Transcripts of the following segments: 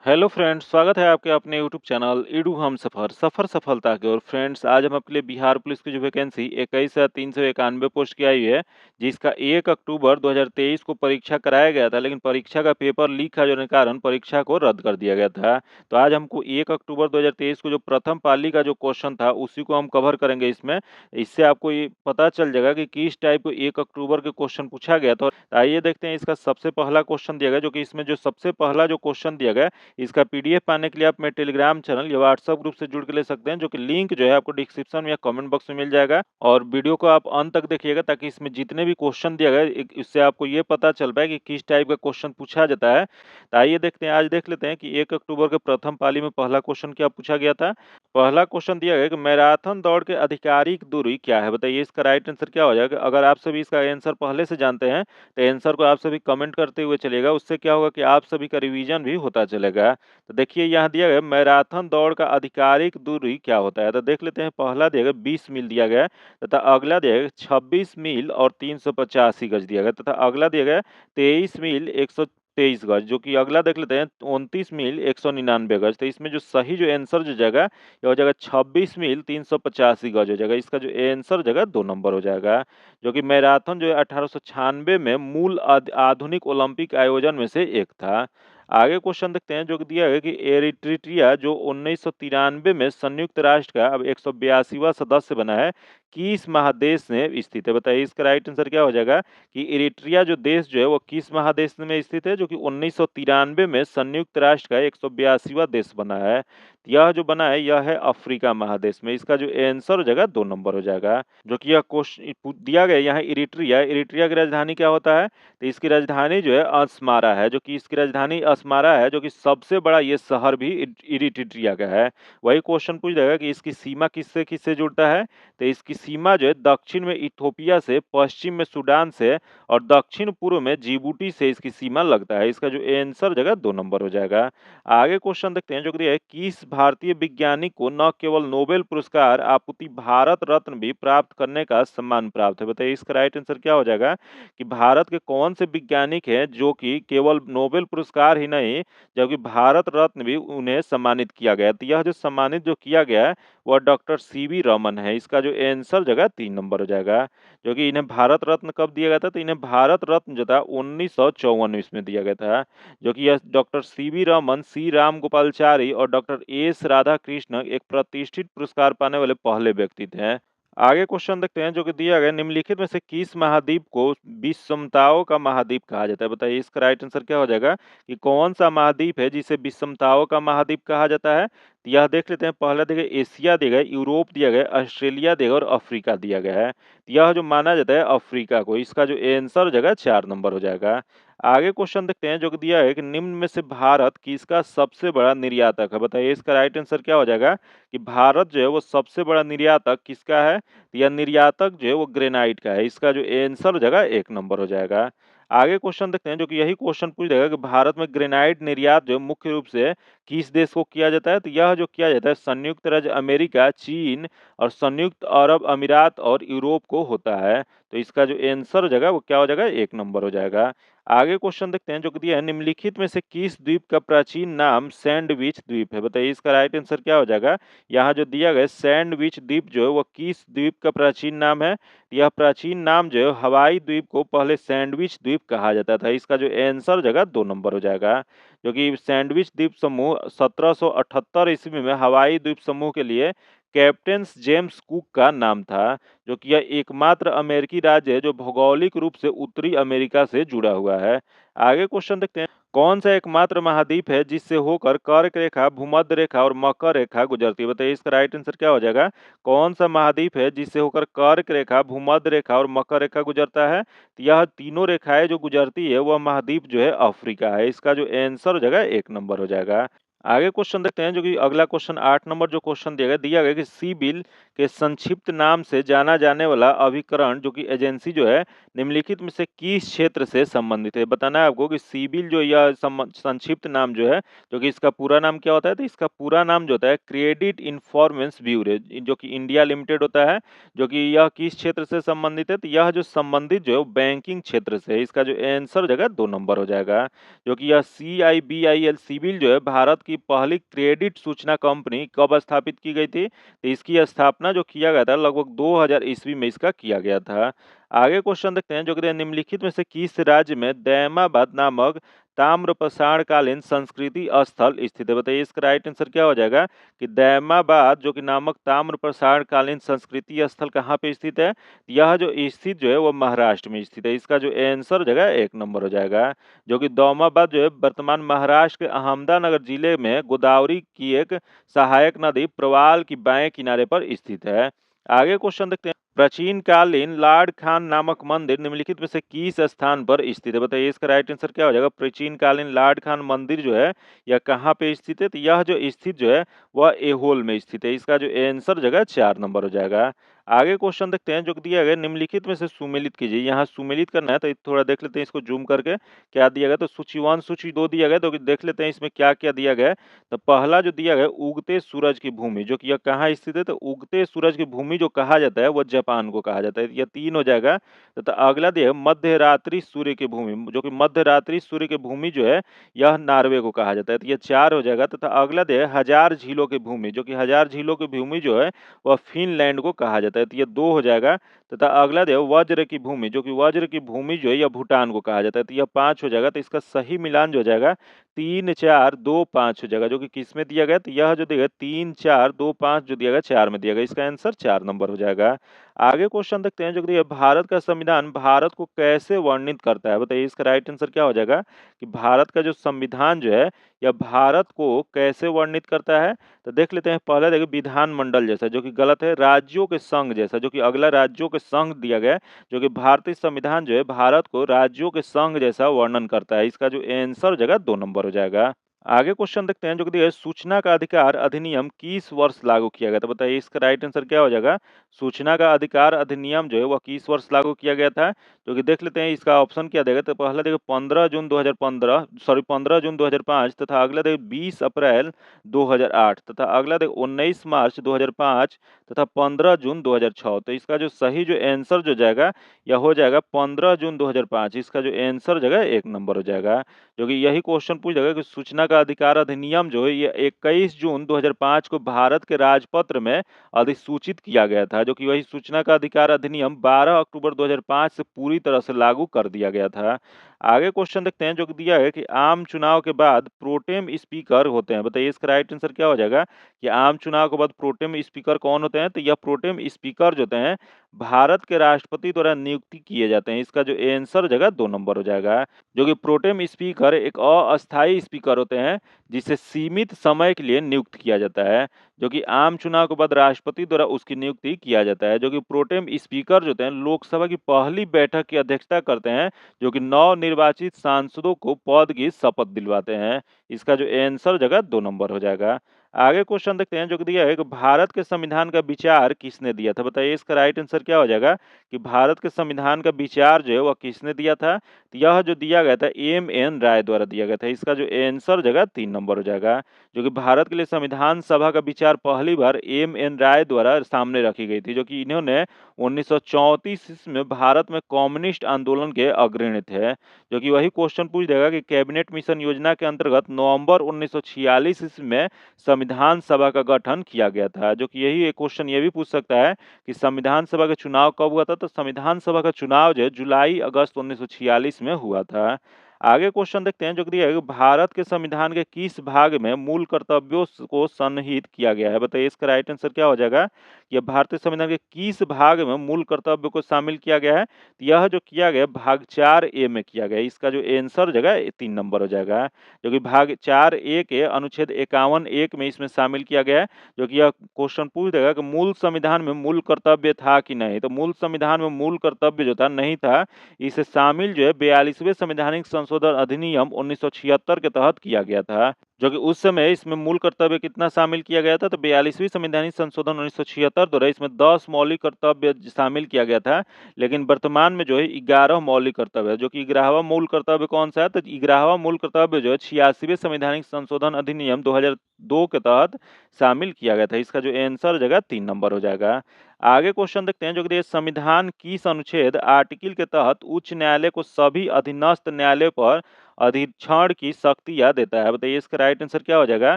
Hello friends, स्वागत है आपके अपने यूट्यूब चैनल ईडू हम सफ़र सफ़र सफलता की ओर। फ्रेंड्स, आज हम आपके लिए बिहार पुलिस की जो वैकेंसी 21,391 पोस्ट की आई है, जिसका 1 अक्टूबर 2023 को परीक्षा कराया गया था, लेकिन परीक्षा का पेपर लीक होने के कारण परीक्षा को रद्द कर दिया गया था। तो आज हमको 1 अक्टूबर 2023 को जो प्रथम पाली का जो क्वेश्चन था, उसी को हम कवर करेंगे इसमें। इससे आपको ये पता चल जाएगा कि किस टाइप को 1 अक्टूबर के क्वेश्चन पूछा गया था। आइए देखते हैं इसका सबसे पहला क्वेश्चन दिया गया, जो कि इसमें जो सबसे पहला जो क्वेश्चन दिया गया, इसका पीडीएफ पाने के लिए आप मेरे टेलीग्राम चैनल या व्हाट्सएप ग्रुप से जुड़ के ले सकते हैं, जो कि लिंक जो है आपको डिस्क्रिप्शन में या कमेंट बॉक्स में मिल जाएगा। और वीडियो को आप अंत तक देखिएगा, ताकि इसमें जितने भी क्वेश्चन दिया गया इससे आपको ये पता चल पाए कि किस टाइप का क्वेश्चन पूछा जाता है। तो आइए देखते हैं, आज देख लेते हैं कि 1 अक्टूबर के प्रथम पाली में पहला क्वेश्चन क्या पूछा गया था। पहला क्वेश्चन दिया गया कि मैराथन दौड़ के आधिकारिक दूरी क्या है, बताइए इसका राइट आंसर क्या हो जाएगा। अगर आप सभी इसका आंसर पहले से जानते हैं तो आंसर को आप सभी कमेंट करते हुए चलिएगा, उससे क्या होगा कि आप सभी का रिवीजन भी होता चलेगा। तो देखिए यहाँ दिया गया मैराथन दौड़ का आधिकारिक दूरी क्या होता है। तो देख लेते हैं, पहला दिया गया 20 मील दिया गया तथा अगला दिया गया 26 मील और 385 गज दिया गया, तथा अगला दिया गया 23 मील 123 गज, जो कि अगला देख लेते हैं 29 मील 199 गज। तो इसमें जो सही जो आंसर जो जाएगा ये हो जाएगा 26 मील 385 गज हो जाएगा। इसका जो आंसर हो जाएगा 2 नंबर हो जाएगा, जो कि मैराथन जो है 1896 में मूल आधुनिक ओलंपिक आयोजन में से एक था। आगे क्वेश्चन देखते हैं, जो कि दिया है कि एरिट्रिया जो 1993 में संयुक्त राष्ट्र का अब 182वां सदस्य बना है, किस महादेश में स्थित है। बताइए इसका राइट आंसर क्या हो जाएगा कि एरिट्रिया जो देश जो है वो किस महादेश में स्थित है, जो कि 1993 में संयुक्त राष्ट्र का 182वां देश बना है। यह जो बना है यह है अफ्रीका महादेश में। इसका जो आंसर हो जाएगा 2 नंबर हो जाएगा, जो कि यह क्वेश्चन दिया गया यहाँ इरिट्रिया। इरिट्रिया की राजधानी क्या होता है, तो इसकी राजधानी जो है अस्मारा है, जो कि इसकी राजधानी अस्मारा है, जो कि सबसे बड़ा ये शहर भी इरिट्रिया का है। वही क्वेश्चन पूछ जाएगा कि इसकी सीमा किससे किससे जुड़ता है, तो इसकी सीमा जो है दक्षिण में इथोपिया से, पश्चिम में सूडान से और दक्षिण पूर्व में जिबूटी से इसकी सीमा लगता है। इसका जो आंसर जगह 2 नंबर हो जाएगा। आगे क्वेश्चन देखते हैं, जो कि है किस भारतीय वैज्ञानिक को न केवल नोबेल पुरस्कार आपूर्ति भारत रत्न भी प्राप्त करने का सम्मान प्राप्त है। बताइए इसका राइट आंसर क्या हो जाएगा कि भारत के कौन से वैज्ञानिक हैं जो कि केवल नोबेल पुरस्कार ही नहीं, जबकि भारत रत्न भी उन्हें सम्मानित किया गया। तो यह जो सम्मानित जो किया गया है वह डॉक्टर सीवी रमन है। इसका जो आंसर जगह 3 नंबर हो जाएगा, जो कि इन्हें भारत रत्न कब दिया गया था, तो इन्हें भारत रत्न जो था 1954 में दिया गया था, जो कि यह डॉक्टर सीवी रमन, सी राम गोपालचारी और डॉक्टर एस राधा कृष्ण एक प्रतिष्ठित पुरस्कार पाने वाले पहले व्यक्ति थे। आगे क्वेश्चन देखते हैं, जो कि दिया गया निम्नलिखित में से किस महाद्वीप को विषमताओं का महाद्वीप कहा जाता है। बताइए इसका राइट आंसर क्या हो जाएगा कि कौन सा महाद्वीप है जिसे विषमताओं का महाद्वीप कहा जाता है। तो यह देख लेते हैं, पहला दिया गया एशिया दिया गया, यूरोप दिया गया, ऑस्ट्रेलिया दिया गया और अफ्रीका दिया गया है। तो यह जो माना जाता है अफ्रीका को। इसका जो आंसर हो जाएगा 4 नंबर हो जाएगा। आगे क्वेश्चन देखते हैं, जो कि दिया है कि निम्न में से भारत किसका सबसे बड़ा निर्यातक है। बताइए इसका राइट आंसर क्या हो जाएगा कि भारत जो है वो सबसे बड़ा निर्यातक किसका है, या निर्यातक जो है वो ग्रेनाइट का है। इसका जो आंसर हो जाएगा 1 नंबर हो जाएगा। आगे क्वेश्चन देखते हैं, जो कि यही क्वेश्चन पूछ जाएगा कि भारत में ग्रेनाइट निर्यात जो है मुख्य रूप से किस देश को किया जाता है। तो यह जो किया जाता है संयुक्त राज्य अमेरिका, चीन और संयुक्त अरब अमीरात और यूरोप को होता है। तो इसका जो आंसर हो जाएगा वो क्या हो जाएगा, 1 नंबर हो जाएगा। आगे क्वेश्चन देखते हैं, जो कि दिया है निम्नलिखित में से किस द्वीप का प्राचीन नाम सैंडविच द्वीप है। बताइए इसका राइट आंसर क्या हो जाएगा। यहाँ जो दिया गया सैंडविच द्वीप जो है वो किस द्वीप का प्राचीन नाम है। यह प्राचीन नाम जो है हवाई द्वीप को पहले सैंडविच द्वीप कहा जाता था। इसका जो आंसर हो जाएगा 2 नंबर हो जाएगा, जो कि सैंडविच द्वीप समूह 1778 ईस्वी में हवाई द्वीप समूह के लिए कैप्टन जेम्स कुक का नाम था, जो कि यह एकमात्र अमेरिकी राज्य है जो भौगोलिक रूप से उत्तरी अमेरिका से जुड़ा हुआ है। आगे क्वेश्चन देखते हैं, कौन सा एकमात्र महाद्वीप है जिससे होकर कर्क रेखा, भूमध्य रेखा और मकर रेखा गुजरती है। बताइए इसका राइट आंसर क्या हो जाएगा। कौन सा महाद्वीप है जिससे होकर कर्क रेखा, भूमध्य रेखा और मकर रेखा गुजरता है। तो यह तीनों रेखाएं जो गुजरती है वह महाद्वीप जो है अफ्रीका है। इसका जो आंसर हो जाएगा 1 नंबर हो जाएगा। आगे क्वेश्चन देखते हैं, जो कि अगला क्वेश्चन 8 नंबर जो क्वेश्चन दिया गया कि सिबिल के संक्षिप्त नाम से जाना जाने वाला अभिकरण जो कि एजेंसी जो है निम्नलिखित में से किस क्षेत्र से संबंधित है। बताना है आपको कि सिबिल जो यह संक्षिप्त नाम जो है, जो कि इसका पूरा नाम क्या होता है, तो इसका पूरा नाम जो होता है क्रेडिट इन्फॉर्मेंस ब्यूरो, जो कि इंडिया लिमिटेड होता है। जो कि यह किस क्षेत्र से संबंधित है, तो यह जो संबंधित जो है बैंकिंग क्षेत्र से है। इसका जो आंसर जगह 2 नंबर हो जाएगा। जो कि यह CIBIL सिबिल जो है भारत की पहली क्रेडिट सूचना कंपनी कब स्थापित की गई थी, तो इसकी स्थापना जो किया गया था लगभग 2000 ईस्वी में इसका किया गया था। आगे क्वेश्चन देखते हैं, जो कि निम्नलिखित में से किस राज्य में दैमाबाद नामक ताम्र प्रसारणकालीन संस्कृति स्थल स्थित है। बताइए इसका राइट आंसर क्या हो जाएगा कि दैमाबाद जो कि नामक ताम्र प्रसारणकालीन संस्कृति स्थल कहाँ पे स्थित है। यह जो स्थित जो है वो महाराष्ट्र में स्थित है। इसका जो आंसर जगह 1 नंबर हो जाएगा। जो कि दौमाबाद जो है वर्तमान महाराष्ट्र के अहमदानगर जिले में गोदावरी की एक सहायक नदी प्रवाल की बाएं किनारे पर स्थित है। आगे क्वेश्चन देखते हैं, प्राचीन कालीन लार्ड खान नामक मंदिर निम्नलिखित में से किस स्थान पर स्थित है। बताइए इसका राइट आंसर क्या हो जाएगा। प्राचीन कालीन लार्ड खान मंदिर जो है यह कहाँ पे स्थित है, तो यह जो स्थित जो है वह एहोल में स्थित है। इसका जो आंसर जगह 4 नंबर हो जाएगा। आगे क्वेश्चन देखते हैं, जो दिया गया निम्नलिखित में से सुमेलित कीजिए। यहाँ सुमेलित करना है तो थोड़ा देख लेते हैं इसको जूम करके क्या दिया गया। तो सूची 1 सूची 2 दिया गया, तो देख लेते हैं इसमें क्या क्या दिया गया है। तो पहला जो दिया गया है, उगते सूरज की भूमि, जो कि यह कहाँ स्थित है, तो उगते सूरज की भूमि जो कहा जाता है वह जापान को कहा जाता है। यह 3 हो जाएगा। तथा अगला दिया है मध्य रात्रि सूर्य की भूमि, जो कि मध्य रात्रि सूर्य की भूमि जो है यह नॉर्वे को कहा जाता है। तो यह 4 हो जाएगा। तथा अगला दिया है हजार झीलों की भूमि, जो कि हजार झीलों की भूमि जो है वह फिनलैंड को कहा जाता है। तो यह 2 हो जाएगा। तथा अगला जो है वज्र की भूमि, जो कि वज्र की भूमि जो है यह भूटान को कहा जाता है। तो यह 5 हो जाएगा। तो इसका सही मिलान जो हो जाएगा 3 4 2 5 हो जाएगा। जो कि किस में दिया गया, तो यह जो दिया गया 3 4 2 5 जो दिया गया 4 में दिया गया। इसका आंसर 4 नंबर हो जाएगा। आगे क्वेश्चन देखते हैं, जो कि भारत का संविधान भारत को कैसे वर्णित करता है। बताइए इसका राइट आंसर क्या हो जाएगा कि भारत का जो संविधान जो है यह भारत को कैसे वर्णित करता है। तो देख लेते हैं, पहले देखिए विधानमंडल जैसा, जो कि गलत है। राज्यों के संघ जैसा, जो कि अगला राज्यों के संघ दिया गया है। जो कि भारतीय संविधान जो है भारत को राज्यों के संघ जैसा वर्णन करता है। इसका जो आंसर जगह 2 नंबर हो जाएगा। आगे क्वेश्चन देखते हैं, जो कि दिया है सूचना का अधिकार अधिनियम किस वर्ष लागू किया गया था। बताइए इसका राइट आंसर क्या हो जाएगा। सूचना का अधिकार अधिनियम जो है वह किस वर्ष लागू किया गया था। जो कि देख लेते हैं इसका ऑप्शन क्या देगा। तो पहला देखो 15 जून 2015, सॉरी 15 जून 2005, तथा अगला देखो 20 अप्रैल 2008, तथा अगला देखो 19 मार्च 2005, तथा 15 जून 2006। तो इसका जो सही जो आंसर जो जाएगा यह हो जाएगा 15 जून 2005। इसका जो आंसर जगह 1 नंबर हो जाएगा। जो कि यही क्वेश्चन पूछ जाएगा कि सूचना का अधिकार अधिनियम जो है ये 21 जून 2005 को भारत के राजपत्र में अधिसूचित किया गया था। जो कि वही सूचना का अधिकार अधिनियम 12 अक्टूबर 2005 से पूरी तरह से लागू कर दिया गया था। आगे क्वेश्चन देखते हैं, जो कि दिया है कि आम चुनाव के बाद प्रोटेम स्पीकर होते हैं। बताइए इसका राइट आंसर क्या हो जाएगा कि आम चुनाव के बाद प्रोटेम स्पीकर कौन होते हैं। तो यह प्रोटेम स्पीकर जो होते हैं भारत के राष्ट्रपति द्वारा नियुक्ति किए जाते हैं। इसका जो आंसर जगह 2 नंबर हो जाएगा। जो कि प्रोटेम स्पीकर एक अस्थायी स्पीकर होते हैं जिसे सीमित समय के लिए नियुक्त किया जाता है। जो कि आम चुनाव के बाद राष्ट्रपति द्वारा उसकी नियुक्ति किया जाता है। जो कि प्रोटेम स्पीकर जो होते हैं लोकसभा की पहली बैठक की अध्यक्षता करते हैं, जो कि नव निर्वाचित सांसदों को पद की शपथ दिलवाते हैं। इसका जो आंसर जगह 2 नंबर हो जाएगा। आगे क्वेश्चन देखते हैं, जो कि दिया है कि भारत के संविधान का विचार किसने दिया था। बताइए इसका राइट आंसर क्या हो जाएगा कि भारत के संविधान का विचार जो है वह किसने दिया था। तो यह जो दिया गया था M.N. राय द्वारा दिया गया था। इसका जो आंसर जगह 3 नंबर हो जाएगा। जो कि भारत के लिए संविधान सभा का विचार पहली बार M.N. राय द्वारा सामने रखी गई थी। जो कि इन्होंने 1934 में भारत में कम्युनिस्ट आंदोलन के अग्रणी थे। जो कि वही क्वेश्चन पूछ देगा कि कैबिनेट मिशन योजना के अंतर्गत नवंबर 1946 ईस्वी में संविधान सभा का गठन किया गया था। जो कि यही एक क्वेश्चन ये भी पूछ सकता है कि संविधान सभा का चुनाव कब हुआ था। तो संविधान सभा का चुनाव जो है जुलाई अगस्त 1946 में हुआ था। आगे क्वेश्चन देखते हैं, जो कि दिया है कि भारत के संविधान के किस भाग में मूल कर्तव्यों को सन्निहित किया गया है। बताइए इसका राइट आंसर क्या हो जाएगा। यह भारतीय संविधान के किस भाग में मूल कर्तव्यों को शामिल किया गया है। तो यह जो किया गया भाग 4A में किया गया। इसका जो आंसर जगह 3 नंबर हो जाएगा। जो कि भाग 4A के अनुच्छेद 51(1) में इसमें शामिल किया गया है। जो कि यह क्वेश्चन पूछ देगा कि मूल संविधान में मूल कर्तव्य था कि नहीं। तो मूल संविधान में मूल कर्तव्य जो था नहीं था। इसे शामिल जो है 42वें संवैधानिक संशोधन संशोधन अधिनियम 1976 के तहत किया गया था, जो कि उस समय इसमें मूल कर्तव्य कितना शामिल किया गया था, तो 42वीं संवैधानिक संशोधन 1976 द्वारा इसमें 10 मौलिक कर्तव्य शामिल किया गया था। लेकिन वर्तमान में जो है 11 मौलिक कर्तव्य है, जो कि 11वां मूल कर्तव्य कौन सा है, तो 11वां मूल कर्तव्य जो है 86वें संवैधानिक संशोधन अधिनियम 2002 के तहत शामिल किया गया था। इसका जो आंसर हो जाएगा 3 नंबर हो जाएगा। आगे क्वेश्चन देखते हैं, जो कि संविधान किस अनुच्छेद आर्टिकल के तहत उच्च न्यायालय को सभी अधीनस्थ न्यायालय पर अधीक्षण की शक्तियां देता है। बताइए इसका राइट आंसर क्या हो जाएगा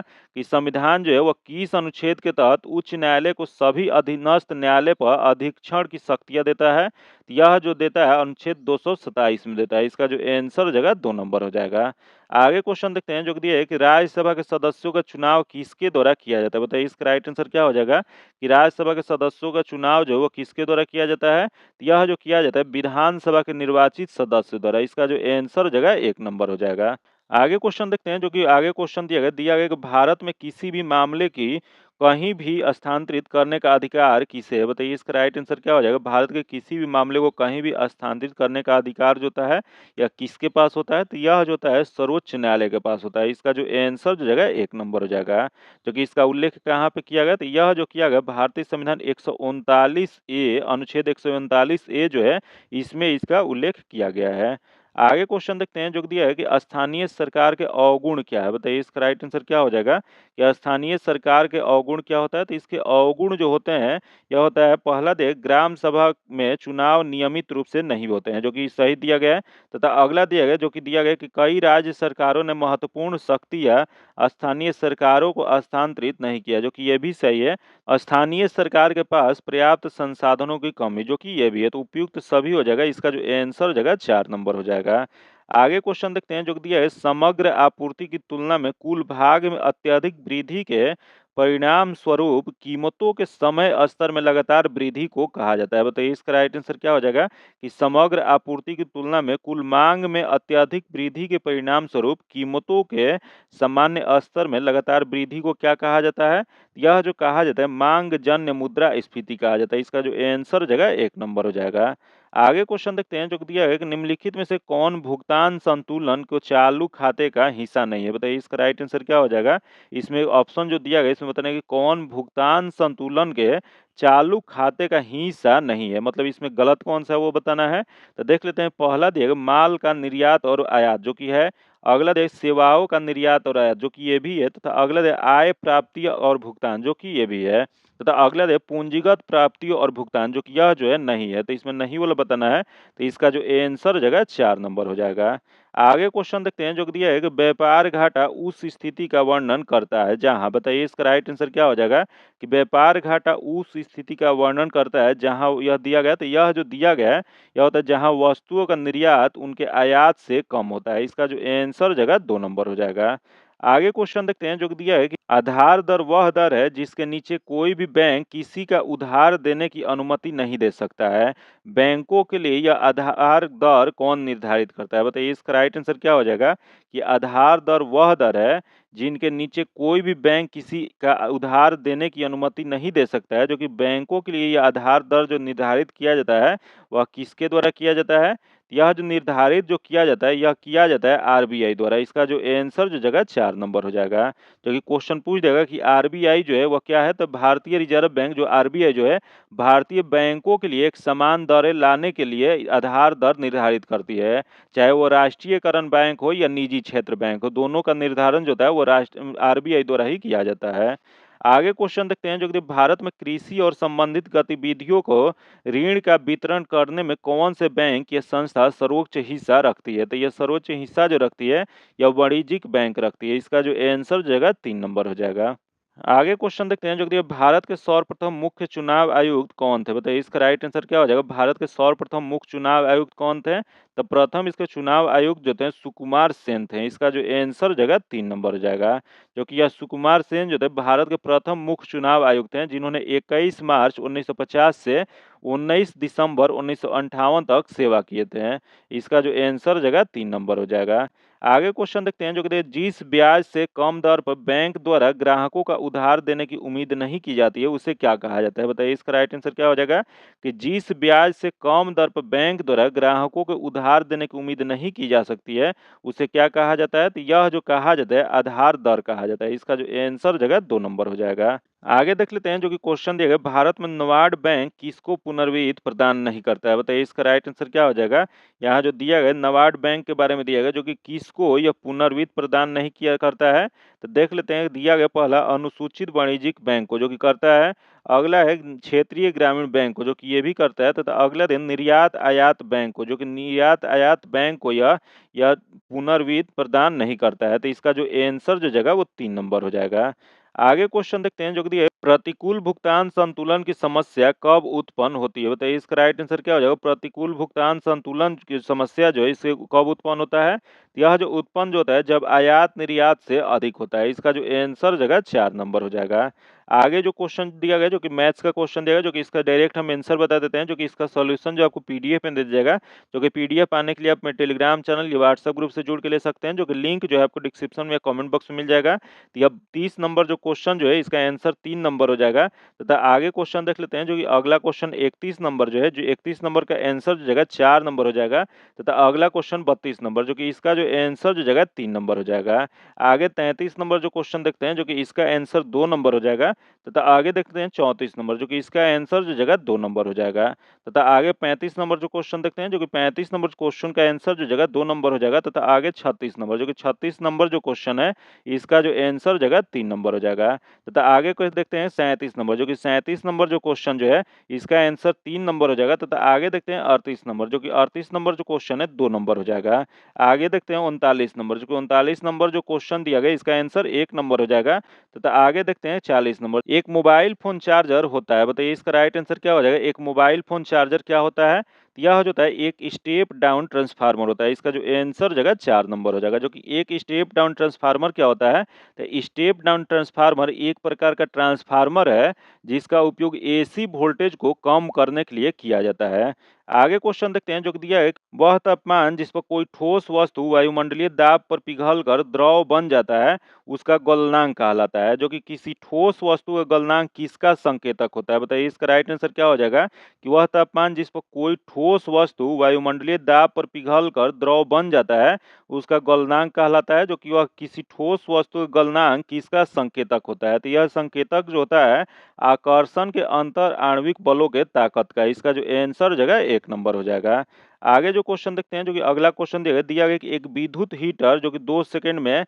कि संविधान जो है वह किस अनुच्छेद के तहत उच्च न्यायालय को सभी अधीनस्थ न्यायालय पर अधीक्षण की शक्तियां देता है। तो यह जो देता है अनुच्छेद 227 में देता है। इसका जो आंसर हो जाएगा 2 नंबर हो जाएगा। आगे क्वेश्चन देखते हैं, जो कि दिया है कि राज्यसभा के सदस्यों का चुनाव किसके द्वारा किया जाता है। बताइए इसका राइट आंसर क्या हो जाएगा कि राज्यसभा के सदस्यों का चुनाव जो है वो किसके द्वारा किया जाता है। तो यह जो किया जाता है विधानसभा के निर्वाचित सदस्य द्वारा। इसका जो आंसर हो जाएगा 1 नंबर हो जाएगा। आगे क्वेश्चन देखते हैं, जो कि आगे क्वेश्चन दिया गया कि भारत में किसी भी मामले की कहीं भी स्थानांतरित करने का अधिकार किसे है। बताइए इसका राइट आंसर क्या हो जाएगा। भारत के किसी भी मामले को कहीं भी स्थानांतरित करने का अधिकार जो होता है या किसके पास होता है, तो यह जो होता है सर्वोच्च न्यायालय के पास होता है। इसका जो आंसर जो जाएगा 1 नंबर हो जाएगा। जो कि इसका उल्लेख कहाँ पे किया गया, तो यह जो किया गया भारतीय संविधान 139 ए अनुच्छेद 139 ए जो है इसमें इसका उल्लेख किया गया है। आगे क्वेश्चन देखते हैं, जो दिया है कि स्थानीय सरकार के अवगुण क्या है। बताइए इसका राइट आंसर क्या हो जाएगा कि स्थानीय सरकार के अवगुण क्या होता है। तो इसके अवगुण जो होते हैं यह होता है, पहला देख ग्राम सभा में चुनाव नियमित रूप से नहीं होते हैं, जो कि सही दिया गया है। तथा अगला दिया गया, जो कि दिया गया कि कई राज्य सरकारों ने महत्वपूर्ण शक्तियां स्थानीय सरकारों को हस्तांतरित नहीं किया, जो कि ये भी सही है। स्थानीय सरकार के पास पर्याप्त संसाधनों की कमी, जो कि ये भी है। तो उपयुक्त सभी हो जाएगा। इसका जो आंसर हो जाएगा 4 नंबर हो जाएगा। आगे क्वेश्चन देखते हैं, जो दिया है समग्र आपूर्ति की तुलना में कुल भाग में अत्यधिक वृद्धि के परिणाम स्वरूप कीमतों के समय स्तर में लगातार वृद्धि को कहा जाता है। बताइए इसका राइट आंसर क्या हो जाएगा कि समग्र आपूर्ति की तुलना में कुल मांग में अत्यधिक वृद्धि के परिणाम स्वरूप कीमतों के सामान्य स्तर में लगातार वृद्धि को क्या कहा जाता है। यह जो कहा जाता है मांग जन्य मुद्रास्फीति कहा जाता है। इसका जो आंसर हो जाएगा 1 नंबर हो जाएगा। आगे क्वेश्चन देखते हैं, जो दिया है कि निम्नलिखित में से कौन भुगतान संतुलन को चालू खाते का हिस्सा नहीं है। बताइए इसका राइट आंसर क्या हो जाएगा। इसमें ऑप्शन जो दिया गया इसमें बताना है कि कौन भुगतान संतुलन के चालू खाते का हिस्सा नहीं है, मतलब इसमें गलत कौन सा है वो बताना है। तो देख लेते हैं, पहला दिया गया माल का निर्यात और आयात, जो कि है। अगला देख सेवाओं का निर्यात और आयात, जो कि ये भी है। तथा अगला देख आय प्राप्ति और भुगतान, जो कि ये भी है। तथा अगला है पूंजीगत प्राप्तियों और भुगतान, जो कि यह जो है नहीं है। तो इसमें नहीं वाला बताना है। तो इसका जो आंसर हो जाएगा 4 नंबर हो जाएगा। आगे क्वेश्चन देखते हैं, जो दिया है कि व्यापार घाटा उस स्थिति का वर्णन करता है जहां। बताइए इसका राइट आंसर क्या हो जाएगा कि व्यापार घाटा उस स्थिति का वर्णन करता है जहां यह दिया गया। तो यह जो दिया गया है यह होता है जहां वस्तुओं का निर्यात उनके आयात से कम होता है। इसका जो आंसर हो जाएगा 2 नंबर हो जाएगा। आगे क्वेश्चन देखते हैं, जो दिया है कि आधार दर वह दर है जिसके नीचे कोई भी बैंक किसी का उधार देने की अनुमति नहीं दे सकता है। बैंकों के लिए यह आधार दर कौन निर्धारित करता है। बताइए इसका राइट आंसर क्या हो जाएगा कि आधार दर वह दर है जिनके नीचे कोई भी बैंक किसी का उधार देने की अनुमति नहीं दे सकता है। जो कि बैंकों के लिए यह आधार दर जो निर्धारित किया जाता है वह किसके द्वारा किया जाता है। यह जो निर्धारित जो किया जाता है यह किया जाता है आरबीआई द्वारा। इसका जो आंसर जो जगह 4 नंबर हो जाएगा। जो कि क्वेश्चन पूछ देगा कि आरबीआई जो है वह क्या है, तो भारतीय रिजर्व बैंक जो आरबीआई जो है भारतीय बैंकों के लिए एक समान दरें लाने के लिए आधार दर निर्धारित करती है। चाहे वो राष्ट्रीयकरण बैंक हो या निजी क्षेत्र बैंक हो, दोनों का निर्धारण जो होता है वो राष्ट्र आरबीआई द्वारा ही किया जाता है। आगे क्वेश्चन देखते हैं, जो कि भारत में कृषि और संबंधित गतिविधियों को ऋण का वितरण करने में कौन से बैंक या संस्था सर्वोच्च हिस्सा रखती है। तो यह सर्वोच्च हिस्सा जो रखती है यह वाणिज्यिक बैंक रखती है। इसका जो आंसर जो जाएगा 3 नंबर हो जाएगा। आगे क्वेश्चन देखते हैं, जो कि भारत के सर्वप्रथम मुख्य चुनाव आयुक्त कौन थे। बताइए इसका राइट आंसर क्या हो जाएगा। भारत के सर्वप्रथम मुख्य चुनाव आयुक्त कौन थे, तो प्रथम इसके चुनाव आयुक्त जो थे सुकुमार सेन थे। इसका जो आंसर हो जाएगा 3 नंबर हो जाएगा। जो कि यह सुकुमार सेन जो थे भारत के प्रथम मुख्य चुनाव आयुक्त हैं, जिन्होंने 21 मार्च 1950 से 19 दिसंबर 1958 तक सेवा किए थे। इसका जो आंसर हो जाएगा 3 नंबर हो जाएगा। आगे क्वेश्चन देखते हैं जो कहते हैं जिस ब्याज से कम दर पर बैंक द्वारा ग्राहकों का उधार देने की उम्मीद नहीं की जाती है उसे क्या कहा जाता है? बताइए इसका राइट आंसर क्या हो जाएगा कि जिस ब्याज से कम दर पर बैंक द्वारा ग्राहकों को उधार देने की उम्मीद नहीं की जा सकती है उसे क्या कहा जाता है? तो यह जो कहा जाता है आधार दर कहा जाता है। इसका जो आंसर हो जाएगा 2 नंबर हो जाएगा। आगे देख लेते हैं जो कि क्वेश्चन दिया गया भारत में नाबार्ड बैंक किसको पुनर्वित्त प्रदान नहीं करता है? बताइए इसका राइट आंसर क्या हो जाएगा? यहाँ जो दिया गया नाबार्ड बैंक के बारे में दिया गया जो कि किसको यह पुनर्वित्त प्रदान नहीं किया करता है, तो देख लेते हैं दिया गया पहला अनुसूचित वाणिज्यिक बैंक को जो कि करता है, अगला है क्षेत्रीय ग्रामीण बैंक को जो कि ये भी करता है, तथा अगला दिन निर्यात आयात बैंक को जो कि निर्यात आयात बैंक को यह पुनर्वित्त प्रदान नहीं करता है। तो इसका जो आंसर जो जगह वो 3 नंबर हो जाएगा। आगे क्वेश्चन देखते हैं जो कि दिया है, प्रतिकूल भुगतान संतुलन की समस्या कब उत्पन्न होती है? बताइए इसका राइट आंसर क्या हो जाएगा? प्रतिकूल भुगतान संतुलन की समस्या जो है इससे कब उत्पन्न होता है? यह जो उत्पन्न जो होता है जब आयात निर्यात से अधिक होता है। इसका जो आंसर जगह 4 नंबर हो जाएगा। आगे जो क्वेश्चन दिया गया जो कि मैथ्स का क्वेश्चन दिया गया जो कि इसका डायरेक्ट हम आंसर बता देते हैं जो कि इसका सॉल्यूशन जो आपको पीडीएफ में दे दिया जाएगा, जो कि पीडीएफ पाने के लिए आप मेरे टेलीग्राम चैनल या व्हाट्सएप ग्रुप से जुड़ के ले सकते हैं, जो कि लिंक जो है आपको डिस्क्रिप्शन में या कमेंट बॉक्स में मिल जाएगा। तो अब 30 नंबर जो क्वेश्चन जो है इसका आंसर 3 नंबर हो जाएगा, तथा आगे क्वेश्चन देख लेते हैं जो कि अगला क्वेश्चन 31 नंबर जो है, जो 31 नंबर का आंसर जो जगह 4 नंबर हो जाएगा, तथा अगला क्वेश्चन 32 नंबर जो कि इसका जो आंसर जो जगह 3 नंबर हो जाएगा। आगे 33 नंबर जो क्वेश्चन देखते हैं जो कि इसका आंसर 2 नंबर हो जाएगा, तथा आगे देखते हैं 34 नंबर जो कि इसका आंसर जो जगह 2 नंबर हो जाएगा, तथा आगे 35 नंबर जो क्वेश्चन देखते हैं जो कि 35 नंबर क्वेश्चन का आंसर जो जगह 2 नंबर हो जाएगा, तथा आगे 36 नंबर जो कि 36 नंबर जो क्वेश्चन है इसका जो आंसर जगह 3 नंबर हो जाएगा, तथा आगे कुछ देखते हैं 37 नंबर जो कि 37 नंबर जो क्वेश्चन जो है इसका आंसर 3 नंबर हो जाएगा, तथा आगे देखते हैं 38 नंबर जो कि 38 नंबर जो क्वेश्चन है 2 नंबर हो जाएगा। आगे देखते हैं 39 नंबर जो कि 39 नंबर जो क्वेश्चन दिया गया इसका आंसर 1 नंबर हो जाएगा, तथा आगे देखते हैं 40 नंबर। एक मोबाइल फोन चार्जर होता है, बताइए इसका राइट आंसर क्या हो जाएगा? एक मोबाइल फोन चार्जर क्या होता है? तो यह जो होता है एक स्टेप डाउन ट्रांसफार्मर होता है। इसका जो आंसर जगह 4 नंबर हो जाएगा, जो कि एक स्टेप डाउन ट्रांसफार्मर क्या होता है? तो स्टेप डाउन ट्रांसफार्मर एक प्रकार का ट्रांसफार्मर है जिसका उपयोग एसी वोल्टेज को कम करने के लिए किया जाता है। आगे क्वेश्चन देखते हैं जो कि दिया है वह तापमान जिस पर कोई ठोस वस्तु वायुमंडलीय दाब पर पिघलकर द्रव बन जाता है उसका गलनांक कहलाता है, जो कि किसी ठोस वस्तु का गलनांक किसका संकेतक होता है? बताइए इसका राइट आंसर क्या हो जाएगा कि वह तापमान जिस पर कोई ठोस वस्तु वायुमंडलीय दाब पर पिघलकर द्रव बन जाता है उसका गलनांक कहलाता है, जो कि वह किसी ठोस वस्तु का गलनांक किसका संकेतक होता है? तो यह संकेतक जो होता है आकर्षण के अंतर आणविक बलों के ताकत का। इसका जो आंसर जगह 1 नंबर हो जाएगा। आगे जो क्वेश्चन देखते हैं जो कि अगला क्वेश्चन दिया गया कि एक विद्युत हीटर जो कि 2 सेकंड में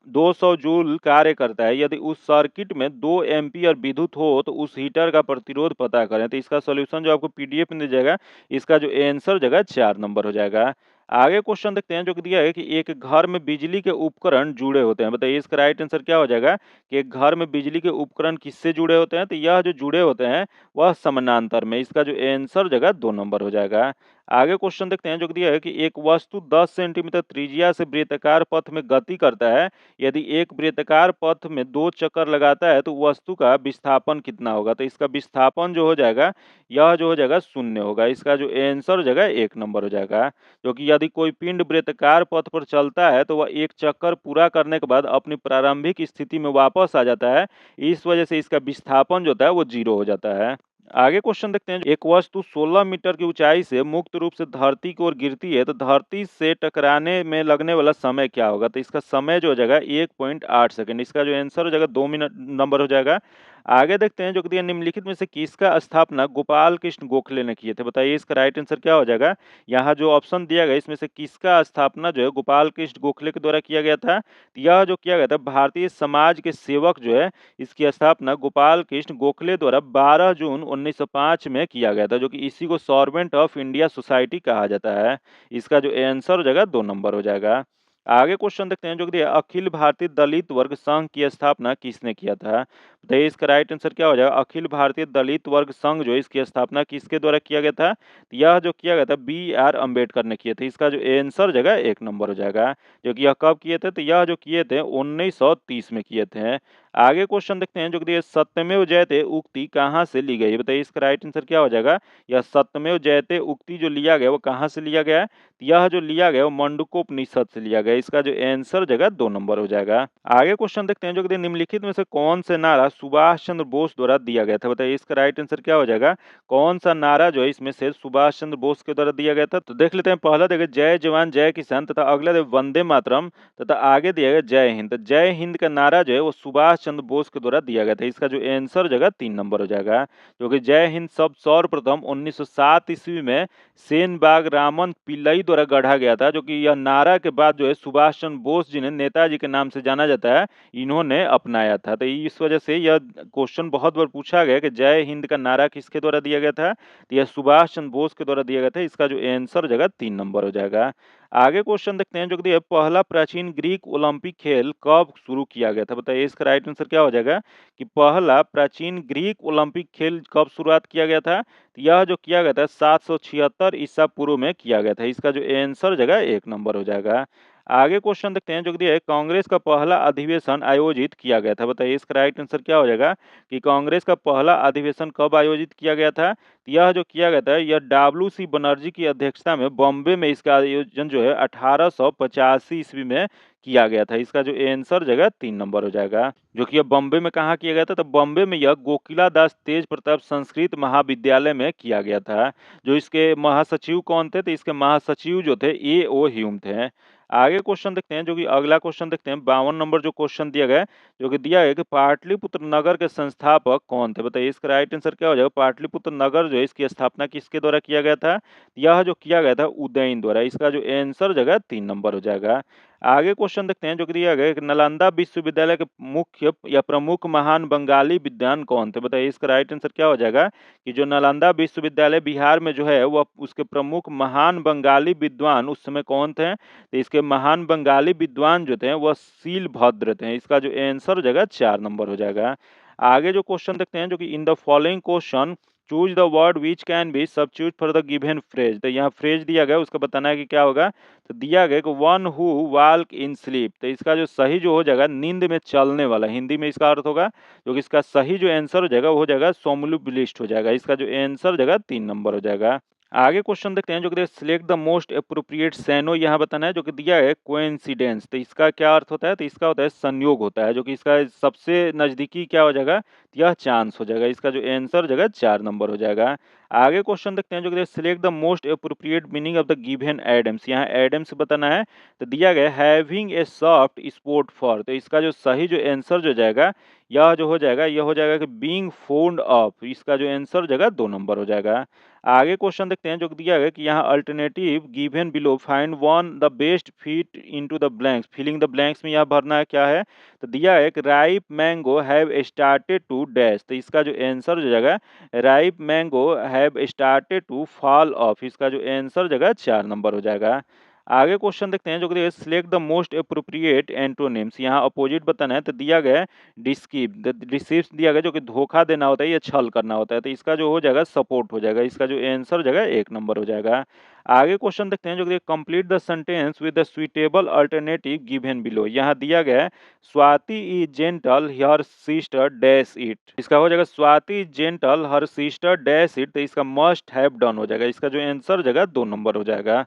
200 जूल कार्य करता है, यदि उस सर्किट में 2 एम्पीयर विद्युत हो तो उस हीटर का प्रतिरोध पता करें। तो इसका सॉल्यूशन जो आपको पीडीएफ में मिल जाएगा, इसका जो आंसर जगह 4 नंबर हो जाएगा। आगे क्वेश्चन देखते हैं जो कि दिया है कि एक घर में बिजली के उपकरण जुड़े होते हैं। बताइए इसका राइट आंसर क्या हो जाएगा कि एक घर में बिजली के उपकरण किससे जुड़े होते हैं? तो यह जो जुड़े होते हैं वह समानांतर में। इसका जो आंसर जगह 2 नंबर हो जाएगा। आगे क्वेश्चन देखते हैं जो कि दिया है कि एक वस्तु 10 सेंटीमीटर त्रिज्या से वृत्ताकार पथ में गति करता है, यदि एक वृत्ताकार पथ में 2 चक्कर लगाता है तो वस्तु का विस्थापन कितना होगा? तो इसका विस्थापन जो हो जाएगा यह जो हो जाएगा 0 होगा। इसका जो आंसर जगह 1 नंबर हो जाएगा, क्योंकि यदि कोई पिंड वृत्ताकार पथ पर चलता है तो वह एक चक्कर पूरा करने के बाद अपनी प्रारंभिक स्थिति में वापस आ जाता है। इस वजह से इसका विस्थापन जो होता है वो 0 हो जाता है। आगे क्वेश्चन देखते हैं एक वस्तु 16 मीटर की ऊंचाई से मुक्त रूप से धरती की ओर गिरती है तो धरती से टकराने में लगने वाला समय क्या होगा? तो इसका समय जो हो जाएगा 1.8 सेकंड। इसका जो आंसर हो जाएगा 2 मिनट नंबर हो जाएगा। आगे देखते हैं जो कि निम्नलिखित में से किसका स्थापना गोपाल कृष्ण गोखले ने किए थे? बताइए इसका राइट आंसर क्या हो जाएगा? यहाँ जो ऑप्शन दिया गया इसमें से किसका स्थापना जो है गोपाल कृष्ण गोखले के द्वारा किया गया था? यह जो किया गया था भारतीय समाज के सेवक जो है इसकी स्थापना गोपाल कृष्ण गोखले द्वारा 12 जून 1905 में किया गया था, जो कि इसी को सर्वेंट ऑफ इंडिया सोसाइटी कहा जाता है। इसका जो आंसर हो जाएगा 2 नंबर हो जाएगा। आगे क्वेश्चन देखते हैं जो कि दिया है, अखिल भारतीय दलित वर्ग संघ की स्थापना किसने किया था? बताइए इसका राइट आंसर क्या हो जाएगा? अखिल भारतीय दलित वर्ग संघ जो है इसकी स्थापना किसके द्वारा किया गया था? तो यह जो किया गया था बी.आर. अम्बेडकर ने किए थे। इसका जो आंसर जगह 1 नंबर हो जाएगा। जो कि यह कब किए थे? तो यह जो किए थे 1930 में किए थे। आगे क्वेश्चन देखते हैं जो कि दिया है, सत्यमेव जयते उक्ति कहाँ से ली गई है? बताइए इसका राइट आंसर क्या हो जाएगा? यह सत्यमेव जयते उक्ति जो लिया गया वो कहाँ से लिया गया है? यह जो लिया गया वो मंडूकोपनिषद से लिया गया। इसका जो आंसर जगह 2 नंबर हो जाएगा। आगे क्वेश्चन देखते हैं जो कि निम्नलिखित में से कौन से नारा सुभाष चंद्र बोस द्वारा दिया गया था? बताइए इसका राइट आंसर क्या हो जाएगा? कौन सा नारा जो है इसमें से सुभाष चंद्र बोस के द्वारा दिया गया था? तो देख लेते हैं। पहला देखिए जय जवान जय किसान तथा अगला देखिए वंदे मातरम तथा आगे दिया गया जय हिंद। तो जय हिंद का नारा जो है वो सुभाष चंद्र बोस के द्वारा दिया गया था। इसका जो आंसर जगह 3 नंबर हो जाएगा। जो कि जय हिंद शब्द सर्वप्रथम 1907 ईस्वी में सेनबाग रामन पिल्लई द्वारा गढ़ा गया था। जो कि यह नारा के बाद जो है सुभाष चंद्र बोस जी ने नेताजी के नाम से जाना जाता है, इन्होंने अपनाया था। तो इस वजह से यह क्वेश्चन बहुत बार पूछा गया कि जय हिंद का नारा किसके द्वारा दिया गया था? तो यह सुभाष चंद्र बोस के द्वारा दिया गया था। इसका जो आंसर जगह 3 नंबर हो जाएगा। आगे क्वेश्चन देखते हैं जो कि पहला प्राचीन ग्रीक ओलंपिक खेल कब शुरू किया गया था? बताइए इसका राइट आंसर क्या हो जाएगा? कि पहला प्राचीन ग्रीक ओलंपिक खेल कब शुरुआत किया गया था? तो यह जो किया गया था 776 ईसा पूर्व में किया गया था। इसका जो आंसर जगह 1 नंबर हो जाएगा। आगे क्वेश्चन देखते हैं जो कि दिया है, कांग्रेस का पहला अधिवेशन आयोजित किया गया था। बताइए इसका राइट आंसर क्या हो जाएगा? कि कांग्रेस का पहला अधिवेशन कब आयोजित किया गया था? यह जो किया गया था यह डब्ल्यू.सी. बनर्जी की अध्यक्षता में बॉम्बे में इसका आयोजन जो है 1885 ईस्वी में किया गया था। इसका जो आंसर जगह 3 नंबर हो जाएगा। जो कि यह बॉम्बे में कहाँ किया गया था? तो बॉम्बे में यह गोकिला दास तेज प्रताप संस्कृत महाविद्यालय में किया गया था। जो इसके महासचिव कौन थे? तो इसके महासचिव जो थे ए.ओ. ह्यूम थे। आगे क्वेश्चन देखते हैं जो कि अगला क्वेश्चन देखते हैं 52 नंबर जो क्वेश्चन दिया गया है, जो कि दिया है कि पाटलिपुत्र नगर के संस्थापक कौन थे? बताइए इसका राइट आंसर क्या हो जाएगा? पाटलिपुत्र नगर जो है इसकी स्थापना किसके द्वारा किया गया था? यह जो किया गया था उदयन द्वारा। इसका जो आंसर जगह 3 नंबर हो जाएगा। आगे क्वेश्चन देखते हैं जो कि दिया गया है कि नालंदा विश्वविद्यालय के मुख्य या प्रमुख महान बंगाली विद्वान कौन थे? बताइए इसका राइट आंसर क्या हो जाएगा? कि जो नालंदा विश्वविद्यालय बिहार में जो है वह उसके प्रमुख महान बंगाली विद्वान उस समय कौन थे? तो इसके महान बंगाली विद्वान जो थे वह शीलभद्र थे। इसका जो आंसर हो जाएगा 4 नंबर हो जाएगा। आगे जो क्वेश्चन देखते हैं जो कि in the following question choose the word which can be substitute for the given phrase. तो यहाँ फ्रेज दिया गया उसका बताना है कि क्या होगा। तो दिया गया कि one who walk in sleep. तो इसका जो सही जो हो जाएगा नींद में चलने वाला, हिंदी में इसका अर्थ होगा। जो कि इसका सही जो आंसर हो जाएगा वो हो जाएगा सोमलुबलिस्ट हो जाएगा। इसका जो आंसर जगह 3 नंबर हो जाएगा। आगे क्वेश्चन देखते हैं जो कि सिलेक्ट द मोस्ट अप्रोप्रिएट सैनो यहाँ बताना है। जो कि दिया है कोइंसिडेंस। तो इसका क्या अर्थ होता है? तो इसका होता है संयोग होता है। जो कि इसका सबसे नजदीकी क्या हो जाएगा? यह चांस हो जाएगा। इसका जो आंसर जगह 4 नंबर हो जाएगा। आगे क्वेश्चन देखते हैं जो कि select the most appropriate meaning of the given idioms. यहाँ एडम्स बताना है। तो दिया गया having a soft spot for. तो इसका जो सही जो आंसर जो जाएगा यह जो हो जाएगा यह हो जाएगा कि बीइंग फोन्ड ऑफ। इसका जो आंसर जगह 2 नंबर हो जाएगा। आगे क्वेश्चन देखते हैं जो कि दिया गया कि यहाँ alternative given below find one the best fit into the blanks. Filling the blanks में यह भरना है क्या है? तो दिया है कि ripe mango have started to dash. तो इसका जो आंसर जो जगह ripe mango have started to fall off. इसका जो आंसर जगह 4 नंबर हो जाएगा। आगे क्वेश्चन देखते हैं जो कि select the most appropriate antonyms. यहाँ अपोजिट बताना है। तो दिया गया है डिस्कीव। डिसीव दिया गया जो कि धोखा देना होता है या छल करना होता है। तो इसका जो हो जाएगा सपोर्ट हो जाएगा। इसका जो आंसर जगह 1 नंबर हो जाएगा। आगे क्वेश्चन देखते हैं जो कि complete the sentence with the suitable alternative given below. यहाँ दिया गया है Swati is gentle her sister dash it. इसका हो जाएगा Swati is gentle her sister dash it. तो इसका मस्ट हैव डन हो जाएगा। इसका जो आंसर जगह 2 नंबर हो जाएगा।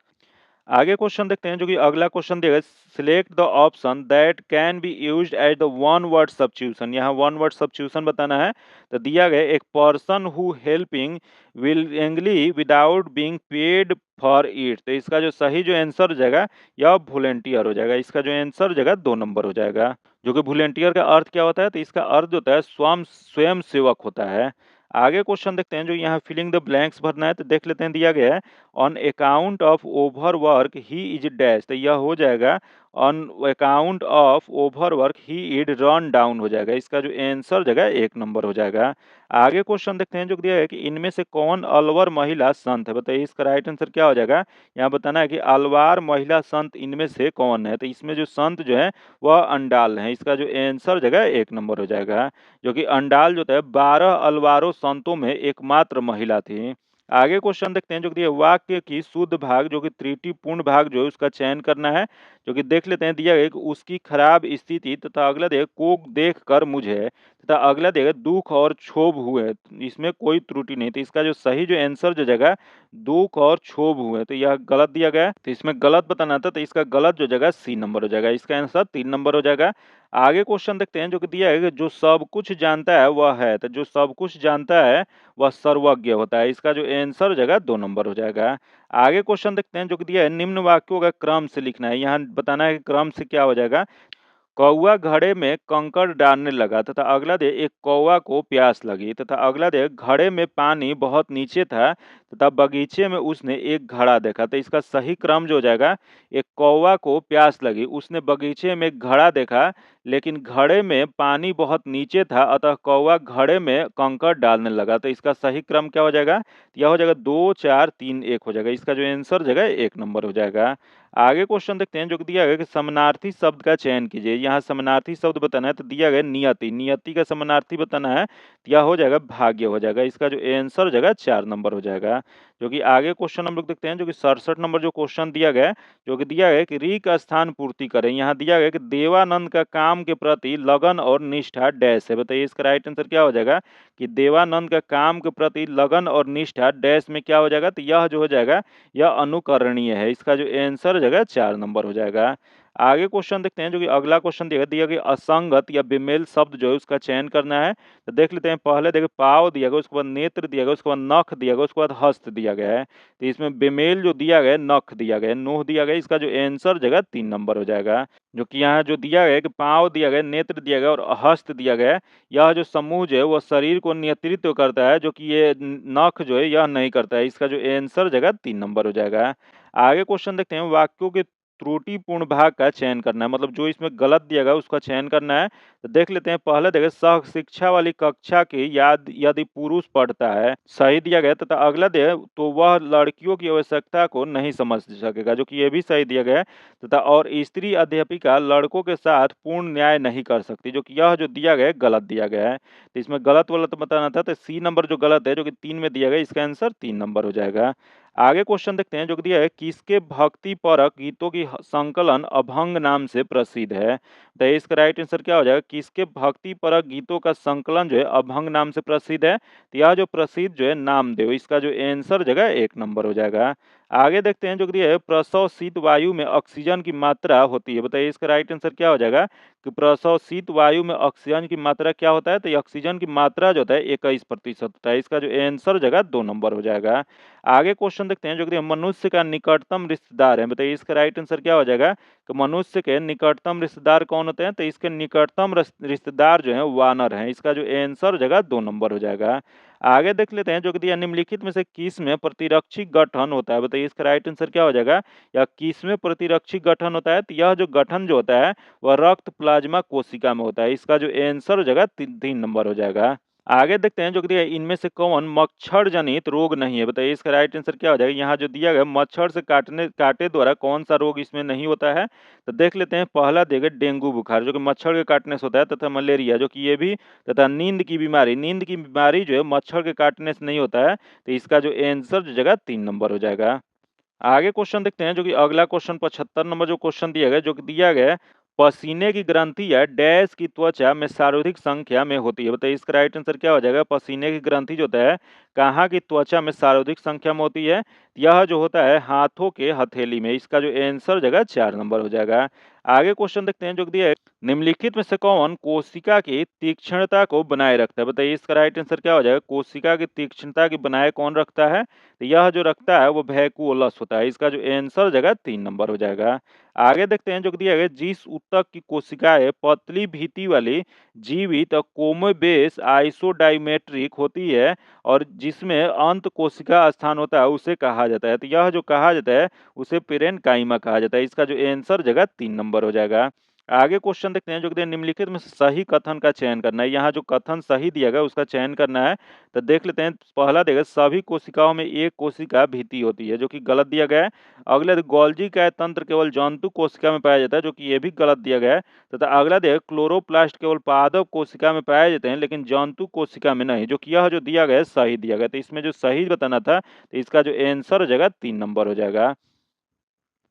आगे क्वेश्चन देखते हैं जो कि अगला क्वेश्चन देगा select the option that can be used as the one word substitution. यहाँ वन वर्ड सब्स्टिट्यूशन बताना है। तो दिया गया एक person who helping willingly without being paid for it. तो इसका जो सही जो आंसर हो जाएगा यह वॉलंटियर हो जाएगा। इसका जो आंसर हो जाएगा 2 नंबर हो जाएगा। जो कि वॉलंटियर का अर्थ क्या होता है? तो इसका अर्थ होता है स्वयं सेवक होता है। आगे क्वेश्चन देखते हैं जो यहाँ फिलिंग द ब्लैंक्स भरना है। तो देख लेते हैं दिया गया है on account of overwork he is dash. तो यह हो जाएगा on account of overwork he'd run down हो जाएगा। इसका जो आंसर जगह 1 नंबर हो जाएगा। आगे क्वेश्चन देखते हैं जो दिया है कि इनमें से कौन अलवर महिला संत है? बताइए इसका राइट आंसर क्या हो जाएगा? यहाँ बताना है कि अलवार महिला संत इनमें से कौन है? तो इसमें जो संत जो है वह अंडाल है। इसका जो आंसर जगह 1 नंबर हो जाएगा, जो कि अंडाल जो है 12 अलवारों संतों में एकमात्र महिला थी। आगे क्वेश्चन देखते हैं जो कि दिया है, वाक्य की शुद्ध भाग जो कि त्रुटिपूर्ण भाग जो है उसका चयन करना है। जो कि देख लेते हैं, दिया गया कि उसकी खराब स्थिति तथा अगला देख को देखकर मुझे तथा अगला देगा दुख और क्षोभ हुए। इसमें कोई त्रुटि नहीं, तो इसका जो सही जो आंसर जो जगह दुख और क्षोभ हुए, तो यह गलत दिया गया है। तो इसमें गलत बताना था, तो इसका गलत जो जगह सी नंबर हो जाएगा। इसका आंसर 3 नंबर हो जाएगा। आगे क्वेश्चन देखते हैं जो कि दिया है कि जो सब कुछ जानता है वह है, तो जो सब कुछ जानता है वह सर्वज्ञ होता है। इसका जो आंसर हो जाएगा 2 नंबर हो जाएगा। आगे क्वेश्चन देखते हैं जो कि दिया है निम्न वाक्यों का क्रम से लिखना है। यहाँ बताना है कि क्रम से क्या हो जाएगा। कौवा घड़े में कंकड़ डालने लगा तथा अगला दे एक कौवा को प्यास लगी तथा अगला दे घड़े में पानी बहुत नीचे था तथा बगीचे में उसने एक घड़ा देखा। तो इसका सही क्रम जो हो जाएगा, एक कौवा को प्यास लगी, उसने बगीचे में एक घड़ा देखा लेकिन घड़े में पानी बहुत नीचे था, अतः कौवा घड़े में कंकड़ डालने लगा। तो इसका सही क्रम क्या हो जाएगा? यह हो जाएगा 2 4 3 1 हो जाएगा। इसका जो आंसर जगह 1 नंबर हो जाएगा। आगे क्वेश्चन देखते हैं जो कि दिया गया कि समानार्थी शब्द का चयन कीजिए। यहाँ समानार्थी शब्द बताना है, तो दिया गया नियति, नियति का समानार्थी बताना है, तो यह हो जाएगा भाग्य हो जाएगा। इसका जो आंसर हो जाएगा 4 नंबर हो जाएगा। जो कि आगे क्वेश्चन हम लोग देखते हैं जो कि 67 नंबर जो क्वेश्चन दिया गया है, जो कि दिया गया है कि री का स्थान पूर्ति करें। यहाँ दिया गया है कि देवानंद का काम के प्रति लगन और निष्ठा डैश है। बताइए इसका राइट आंसर क्या हो जाएगा कि देवानंद का काम के प्रति लगन और निष्ठा डैश में क्या हो जाएगा, तो यह जो हो जाएगा यह अनुकरणीय है। इसका जो आंसर जगह 4 नंबर हो जाएगा। आगे क्वेश्चन देखते हैं जो कि अगला क्वेश्चन दिया गया असंगत या बेमेल शब्द जो है उसका चयन करना है। तो देख लेते हैं, पहले देखिए पाव दिया गया, उसके बाद नेत्र दिया गया, उसके बाद नख दिया गया, उसके बाद हस्त दिया गया है। तो इसमें बेमेल जो दिया गया है, नख दिया गया है, नोह दिया गया है। इसका जो आंसर जगह 3 नंबर हो जाएगा। जो कि यहाँ जो दिया गया है कि पाँव दिया गया, नेत्र दिया गया और हस्त दिया गया है, यह जो समूह जो है वह शरीर को नेतृत्व करता है, जो कि ये नख जो है यह नहीं करता है। इसका जो आंसर जगह 3 नंबर हो जाएगा। आगे क्वेश्चन देखते हैं, वाक्यों के त्रुटिपूर्ण भाग का चयन करना है, मतलब जो इसमें गलत दिया गया उसका चयन करना है। तो देख लेते हैं, पहले देखें सह शिक्षा वाली कक्षा की याद यदि पुरुष पढ़ता है, सही दिया गया, तथा अगला दे तो वह लड़कियों की आवश्यकता को नहीं समझ सकेगा, जो कि ये भी सही दिया गया है, तथा और स्त्री अध्यापिका लड़कों के साथ पूर्ण न्याय नहीं कर सकती, जो कि यह जो दिया गया है गलत दिया गया है। तो इसमें गलत वाला तो बताना था, तो सी नंबर जो गलत है जो कि 3 में दिया गया, इसका आंसर 3 नंबर हो जाएगा। आगे क्वेश्चन देखते हैं जो कि दिया है किसके भक्ति परक गीतों की संकलन अभंग नाम से प्रसिद्ध है। तो इसका राइट आंसर क्या हो जाएगा, किसके भक्ति परक गीतों का संकलन जो है अभंग नाम से प्रसिद्ध है। तो यह जो प्रसिद्ध जो है नामदेव, इसका जो आंसर जगह 1 नंबर हो जाएगा। आगे देखते हैं जो कि दिया है प्रसव शीत वायु में ऑक्सीजन की मात्रा होती है। बताइए इसका राइट आंसर क्या हो जाएगा कि प्रसव शीत वायु में ऑक्सीजन की मात्रा क्या होता है, तो ये ऑक्सीजन की मात्रा जो होता है 21% होता है। इसका जो आंसर जगह 2 नंबर हो जाएगा। आगे क्वेश्चन देखते हैं जो कि मनुष्य का निकटतम रिश्तेदार है। बताइए इसका राइट आंसर क्या हो जाएगा कि मनुष्य के निकटतम रिश्तेदार कौन होते हैं, तो इसके निकटतम रिश्तेदार जो है वानर हैं। इसका जो आंसर जगह 2 नंबर हो जाएगा। आगे देख लेते हैं जो कि दिया निम्नलिखित में से किस में प्रतिरक्षी गठन होता है। बताइए इसका राइट आंसर क्या हो जाएगा, या किस में प्रतिरक्षी गठन होता है, तो यह जो गठन जो होता है वह रक्त प्लाज्मा कोशिका में होता है। इसका जो आंसर हो जाएगा 3 नंबर हो जाएगा। आगे देखते हैं जो कि दिया है इनमें से कौन मच्छर जनित रोग नहीं है। बताइए इसका राइट आंसर क्या हो जाएगा। यहाँ जो दिया गया मच्छर से काटे द्वारा कौन सा रोग इसमें नहीं होता है, तो देख लेते हैं, पहला देगा डेंगू बुखार जो कि मच्छर के काटने से होता है, तथा मलेरिया जो कि ये भी, तथा नींद की बीमारी, नींद की बीमारी जो है मच्छर के काटने से नहीं होता है। तो इसका जो आंसर जो जगह 3 नंबर हो जाएगा। आगे क्वेश्चन देखते हैं जो कि अगला क्वेश्चन 75 नंबर जो क्वेश्चन दिया गया, जो कि दिया गया है पसीने की ग्रंथि या डैश की त्वचा में सर्वाधिक संख्या में होती है। बताइए इसका राइट आंसर क्या हो जाएगा, पसीने की ग्रंथि जो होता है कहाँ की त्वचा में सर्वाधिक संख्या में होती है, यह जो होता है हाथों के हथेली में। इसका जो आंसर जगह 4 नंबर हो जाएगा। आगे क्वेश्चन देखते हैं जो कि दिया है निम्नलिखित में से कौन कोशिका की तीक्ष्णता को बनाए रखता है? बताइए इसका राइट आंसर क्या हो जाएगा? कोशिका की तीक्ष्णता की बनाए कौन रखता है? तो यह जो रखता है वो वैकुओलस होता है। इसका जो आंसर हो जाएगा 3 नंबर हो जाएगा। आगे देखते हैं जो दिया गया, जिस ऊतक की कोशिकाएं पतली भित्ति वाली जीवित और कोमोबेस आइसोडाइमेट्रिक होती है और जिसमें अंत कोशिका स्थान होता है उसे कहा जाता है। तो यह जो कहा जाता है उसे पेरेन्काइमा कहा जाता है। इसका जो आंसर हो जाएगा 3 नंबर हो जाएगा। आगे क्वेश्चन देखते हैं जो कि निम्नलिखित में से सही कथन का चयन करना है। यहाँ जो कथन सही दिया गया उसका चयन करना है। तो देख लेते हैं, पहला देगा सभी कोशिकाओं में एक कोशिका भित्ति होती है, जो कि गलत दिया गया है। अगला गोल्जी का तंत्र केवल जंतु कोशिका में पाया जाता है, जो कि ये भी गलत दिया गया है। तथा अगला देगा क्लोरोप्लास्ट केवल पादप कोशिका में पाए जाते हैं लेकिन जंतु कोशिका में नहीं, जो कि यह जो दिया गया है सही दिया गया। तो इसमें जो सही बताना था, तो इसका जो आंसर हो जाएगा 3 नंबर हो जाएगा।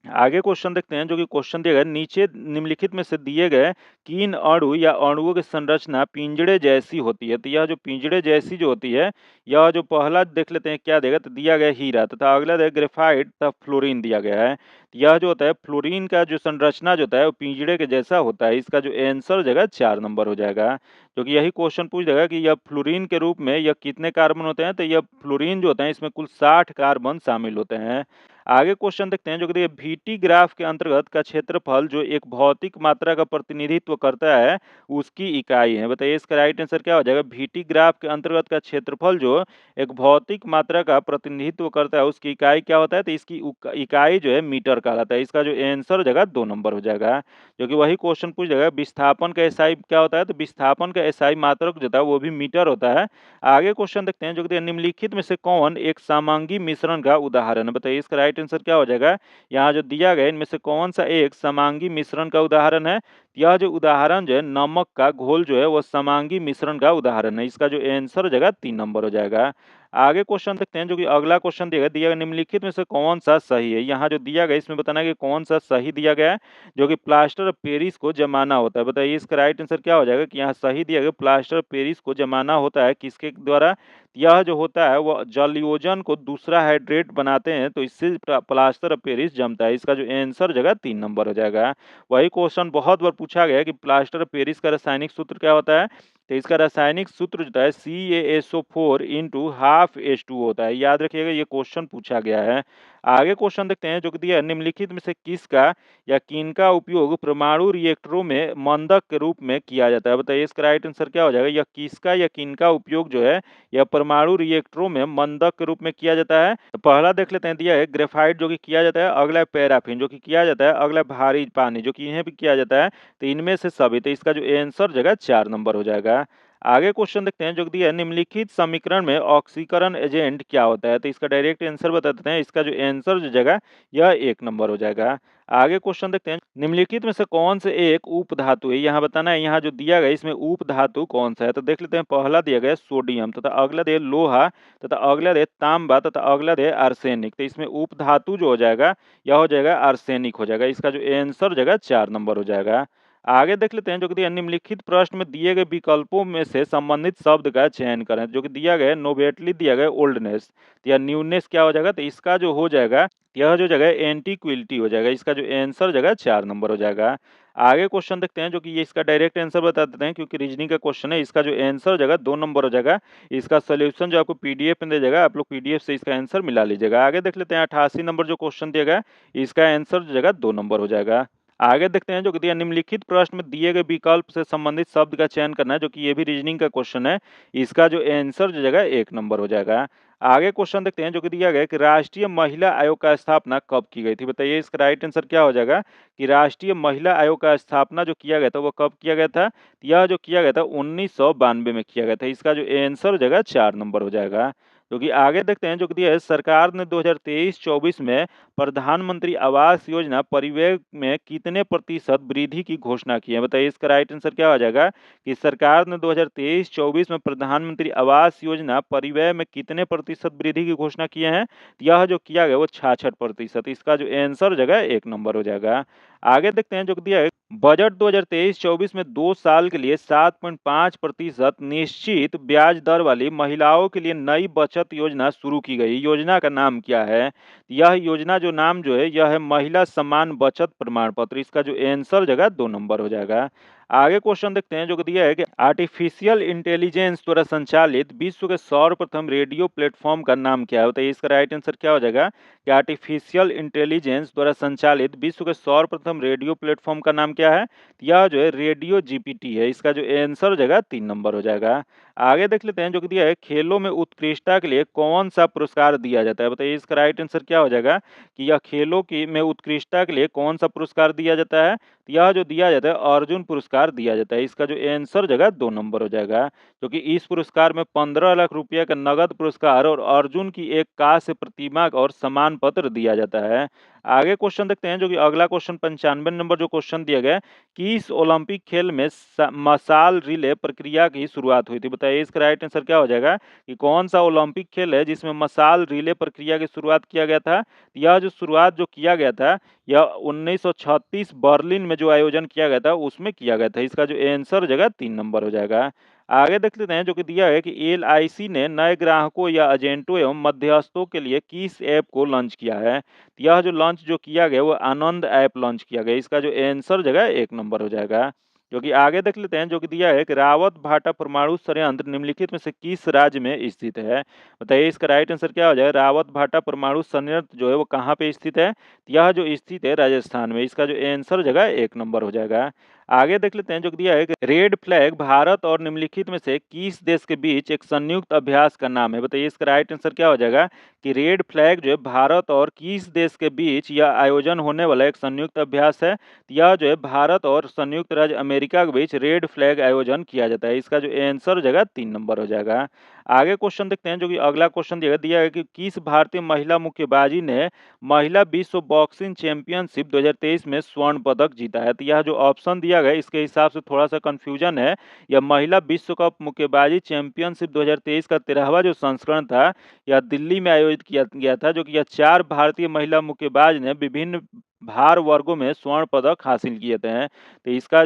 आगे क्वेश्चन देखते हैं जो कि क्वेश्चन दिया गया, नीचे निम्नलिखित में से दिए गए किन अणु या अणुओं की संरचना पिंजड़े जैसी होती है? तो यह जो पिंजड़े जैसी जो होती है, यह जो पहला देख लेते हैं क्या देगा, तो दिया गया हीरा तथा अगला देगा ग्रेफाइट तथा फ्लोरीन दिया गया है। तो यह जो होता है फ्लोरीन का जो संरचना जो होता है वो पिंजड़े के जैसा होता है। इसका जो आंसर हो जाएगा 4 नंबर हो जाएगा। क्योंकि यही क्वेश्चन पूछ देगा कि यह फ्लोरीन के रूप में यह कितने कार्बन होते हैं, तो यह फ्लोरीन जो होता है इसमें कुल 60 कार्बन शामिल होते हैं। आगे क्वेश्चन देखते हैं जो कि देखिए, VT ग्राफ के अंतर्गत का क्षेत्रफल जो एक भौतिक मात्रा का प्रतिनिधित्व करता है उसकी इकाई है। बताइए इसका राइट आंसर क्या हो जाएगा? VT ग्राफ के अंतर्गत का क्षेत्रफल जो एक भौतिक मात्रा का प्रतिनिधित्व करता है उसकी इकाई क्या होता है? तो इसकी इकाई जो है मीटर कहलाता है। इसका जो आंसर हो जाएगा 2 नंबर हो जाएगा। जो कि वही क्वेश्चन पूछ जाएगा, विस्थापन का एसआई क्या होता है? तो विस्थापन का एसआई मात्रक जो होता है वो भी मीटर होता है। आगे क्वेश्चन देखते हैं जो कि निम्नलिखित में से कौन एक समांगी मिश्रण का उदाहरण है? बताइए इसका राइट आंसर क्या हो जाएगा? यहाँ जो दिया गया इनमें से कौन सा एक समांगी मिश्रण का उदाहरण है? यह जो उदाहरण जो है नमक का घोल जो है वो समांगी मिश्रण का उदाहरण है। इसका जो आंसर हो जाएगा 3 नंबर हो जाएगा। आगे क्वेश्चन देखते हैं जो कि अगला क्वेश्चन दिया गया निम्नलिखित में से कौन सा सही है? यहाँ जो दिया गया इसमें बताना है कि कौन सा सही दिया गया है, जो कि प्लास्टर ऑफ पेरिस को जमाना होता है। बताइए इसका राइट आंसर क्या हो जाएगा? कि यहाँ सही दिया गया प्लास्टर ऑफ पेरिस को जमाना होता है किसके द्वारा? यह जो होता है वो जलयोजन को दूसरा हाइड्रेट बनाते हैं तो इससे प्लास्टर ऑफ पेरिस जमता है। इसका जो आंसर जगह 3 नंबर हो जाएगा। वही क्वेश्चन बहुत बार पूछा गया है कि प्लास्टर ऑफ पेरिस का रासायनिक सूत्र क्या होता है? तो इसका रासायनिक सूत्र जो है CaSO4 इंटू हाफ H2 होता है। याद रखिएगा ये क्वेश्चन पूछा गया है। आगे क्वेश्चन देखते हैं जो कि दिया है, निम्नलिखित में से किसका या किनका उपयोग परमाणु रिएक्टरों में मंदक के रूप में किया जाता है? बताइए इसका राइट आंसर क्या हो जाएगा? यह किसका या किनका उपयोग जो है यह परमाणु रिएक्टरों में मंदक के रूप में किया जाता है? तो पहला देख लेते हैं, दिया है ग्रेफाइट जो कि किया जाता है, अगला है पैराफिन जो कि किया जाता है, अगला है भारी पानी जो कि इन्हें भी किया जाता है। तो इनमें से सभी, तो इसका जो आंसर जगह 4 नंबर हो जाएगा। आगे क्वेश्चन देखते हैं जो कि दिया है, निम्नलिखित समीकरण में ऑक्सीकरण एजेंट क्या होता है? तो इसका डायरेक्ट आंसर बता देते हैं। इसका जो आंसर जो जगह यह 1 नंबर हो जाएगा। आगे क्वेश्चन देखते हैं, निम्नलिखित में से कौन से एक उप धातु है? यहाँ बताना है, यहाँ जो दिया गया इसमें उप धातु कौन सा है? तो देख लेते हैं, पहला दिया गया सोडियम तथा अगला दिया लोहा तथा अगला दिया तांबा तथा अगला दिया आर्सेनिक। तो इसमें उप धातु जो हो जाएगा यह हो जाएगा आर्सेनिक हो जाएगा। इसका जो आंसर हो जाएगा 4 नंबर हो जाएगा। आगे देख लेते हैं जो कि दिया निम्नलिखित प्रश्न में दिए गए विकल्पों में से संबंधित शब्द का चयन करें। जो कि दिया गया नोवेटली दिया गया ओल्डनेस या न्यूनेस क्या हो जाएगा? तो इसका जो हो जाएगा यह जो जगह एंटीक्विलिटी हो जाएगा। इसका जो आंसर जगह 4 नंबर हो जाएगा। आगे क्वेश्चन देखते हैं जो कि ये इसका डायरेक्ट आंसर बता देते हैं क्योंकि रीजनिंग का क्वेश्चन है। इसका जो आंसर हो जाएगा 2 नंबर हो जाएगा। इसका सोल्यूशन जो आपको पीडीएफ में दे जाएगा, आप लोग पीडीएफ से इसका आंसर मिला लीजिएगा। आगे देख लेते हैं 88 नंबर जो क्वेश्चन दिया गया इसका आंसर जो जगह 2 नंबर हो जाएगा। आगे देखते हैं जो कि दिया निम्नलिखित प्रश्न में दिए गए विकल्प से संबंधित शब्द का चयन करना है, जो कि ये भी रीजनिंग का क्वेश्चन है। इसका जो आंसर जो जगह 1 नंबर हो जाएगा। आगे क्वेश्चन देखते हैं जो कि दिया गया है कि राष्ट्रीय महिला आयोग का स्थापना कब की गई थी? बताइए इसका राइट आंसर क्या हो जाएगा? कि राष्ट्रीय महिला आयोग का स्थापना जो किया गया था वो कब किया गया था? यह जो किया गया था 1992 में किया गया था। इसका जो आंसर हो जाएगा 4 नंबर हो जाएगा। क्योंकि आगे देखते हैं जो कि दिया है, सरकार ने 2023-24 में प्रधानमंत्री आवास योजना परिव्यय में कितने प्रतिशत वृद्धि की घोषणा की है? बताइए इसका राइट आंसर क्या हो जाएगा? कि सरकार ने 2023-24 में प्रधानमंत्री आवास योजना परिव्यय में कितने प्रतिशत वृद्धि की घोषणा किए हैं? यह जो किया गया वो 66%। इसका जो आंसर हो जाएगा 1 नंबर हो जाएगा। आगे देखते हैं जो कि दिया है, बजट 2023-24 में 2 साल के लिए 7.5% निश्चित ब्याज दर वाली महिलाओं के लिए नई बचत योजना शुरू की गई। योजना का नाम क्या है? यह योजना जो नाम जो है यह है महिला सम्मान बचत प्रमाण पत्र। इसका जो आंसर जगह 2 नंबर हो जाएगा। आगे क्वेश्चन देखते हैं जो कि दिया है कि आर्टिफिशियल इंटेलिजेंस द्वारा संचालित विश्व के सर्वप्रथम रेडियो प्लेटफॉर्म का नाम क्या है? बताइए इसका राइट आंसर क्या हो जाएगा कि आर्टिफिशियल इंटेलिजेंस द्वारा संचालित विश्व के सर्वप्रथम रेडियो प्लेटफॉर्म का नाम क्या है? यह जो है रेडियो जीपीटी है। इसका जो आंसर हो जाएगा 3 नंबर हो जाएगा। आगे देख लेते हैं जो कि दिया है खेलों में उत्कृष्टता के लिए कौन सा पुरस्कार दिया जाता है? बताइए इसका राइट आंसर क्या हो जाएगा कि यह खेलों की में उत्कृष्टता के लिए कौन सा पुरस्कार दिया जाता है? तो यह जो दिया जाता है अर्जुन पुरस्कार दिया जाता है। इसका जो आंसर हो जाएगा 2 नंबर हो जाएगा, क्योंकि इस पुरस्कार में 15 लाख रुपये का नगद पुरस्कार और अर्जुन की एक कांस्य प्रतिमा और सम्मान पत्र दिया जाता है। आगे क्वेश्चन देखते हैं जो कि अगला क्वेश्चन 95 नंबर जो क्वेश्चन दिया गया है, किस ओलंपिक खेल में मशाल रिले प्रक्रिया की शुरुआत हुई थी? बताइए इसका राइट आंसर क्या हो जाएगा कि कौन सा ओलंपिक खेल है जिसमें मशाल रिले प्रक्रिया की शुरुआत किया गया था? यह जो शुरुआत जो किया गया था यह 1936 बर्लिन में जो आयोजन किया गया था उसमें किया गया था। इसका जो आंसर हो जाएगा 3 नंबर हो जाएगा। आगे देख लेते हैं जो कि दिया है कि एलआईसी ने नए ग्राहकों या एजेंटों एवं मध्यस्थों के लिए किस ऐप को लॉन्च किया है? यह जो लॉन्च जो किया गया वो आनंद ऐप लॉन्च किया गया। इसका जो आंसर जो है 1 नंबर हो जाएगा। जो कि आगे देख लेते हैं जो कि दिया है कि रावत भाटा परमाणु संयंत्र निम्नलिखित में से किस राज्य में स्थित है? बताइए इसका राइट आंसर क्या हो जाएगा? रावत भाटा परमाणु संयंत्र जो है वो कहाँ पे स्थित है? यह जो स्थित है राजस्थान में। इसका जो आंसर हो जाएगा 1 नंबर हो जाएगा। आगे देख लेते हैं जो कि दिया है कि रेड फ्लैग भारत और निम्नलिखित में से किस देश के बीच एक संयुक्त अभ्यास का नाम है? बताइए इसका राइट आंसर क्या हो जाएगा कि रेड फ्लैग जो है भारत और किस देश के बीच यह आयोजन होने वाला एक संयुक्त अभ्यास है? यह जो है भारत और संयुक्त राज्य अमेरिका के बीच रेड फ्लैग आयोजन किया जाता है। इसका जो आंसर हो जाएगा 3 नंबर हो जाएगा। आगे क्वेश्चन देखते हैं जो कि अगला क्वेश्चन दिया है कि किस भारतीय महिला मुक्केबाजी ने महिला विश्व बॉक्सिंग चैंपियनशिप 2023 में स्वर्ण पदक जीता है? तो यह जो ऑप्शन दिया गया इसके हिसाब से थोड़ा सा कंफ्यूजन है। यह महिला विश्व कप मुक्केबाजी चैंपियनशिप 2023 का 13वां जो संस्करण था, यह दिल्ली में आयोजित किया गया था, जो कि यह 4 भारतीय महिला मुक्केबाज ने विभिन्न भार वर्गों में स्वर्ण पदक हासिल किए थे। तो इसका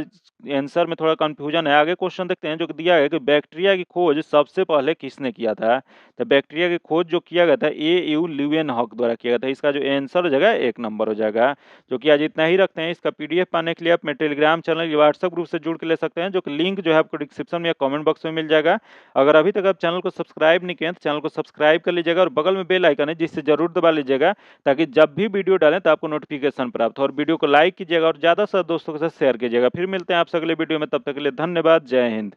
आंसर में थोड़ा कंफ्यूजन है। आगे क्वेश्चन देखते हैं जो कि दिया है कि बैक्टीरिया की खोज सबसे पहले किसने किया था? तो बैक्टीरिया की खोज जो किया गया था ए.यू. ल्यूवेनहॉक द्वारा किया गया था। इसका जो आंसर हो जाएगा 1 नंबर हो जाएगा। जो कि आज इतना ही रखते हैं। इसका पीडीएफ पाने के लिए आप मेरे टेलीग्राम चैनल या व्हाट्सएप ग्रुप से जुड़ के ले सकते हैं, जो कि लिंक जो है आपको डिस्क्रिप्शन में या कमेंट बॉक्स में मिल जाएगा। अगर अभी तक आप चैनल को सब्सक्राइब नहीं किए हैं तो चैनल को सब्सक्राइब कर लीजिएगा और बगल में बेल आइकन है जिससे जरूर दबा लीजिएगा, ताकि जब भी वीडियो डालें तो आपको नोटिफिकेशन प्राप्त हो। और वीडियो को लाइक कीजिएगा और ज़्यादा से ज़्यादा दोस्तों के साथ शेयर कीजिएगा। फिर मिलते हैं आपसे अगले वीडियो में, तब तक के लिए धन्यवाद। जय हिंद।